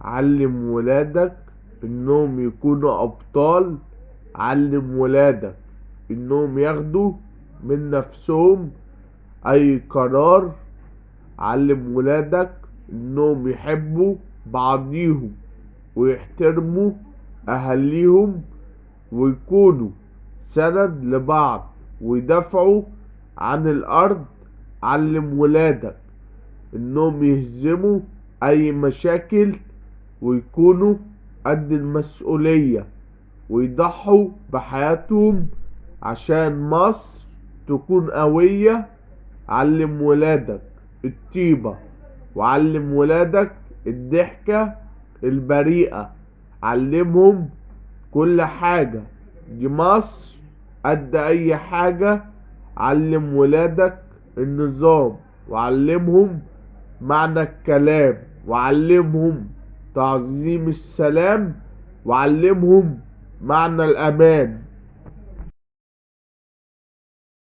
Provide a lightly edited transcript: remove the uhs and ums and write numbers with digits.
علم ولادك انهم يكونوا ابطال. علم ولادك انهم ياخدوا من نفسهم اي قرار. علم ولادك انهم يحبوا بعضيهم ويحترموا اهاليهم ويكونوا سند لبعض ويدافعوا عن الارض. علم ولادك انهم يهزموا اي مشاكل ويكونوا قد المسؤولية ويضحوا بحياتهم عشان مصر تكون قوية. علم ولادك الطيبة، وعلم ولادك الضحكة البريئة. علمهم كل حاجة، دي مصر قد اي حاجة. علم ولادك النظام، وعلمهم معنى الكلام، وعلمهم تعظيم السلام، وعلمهم معنى الامان.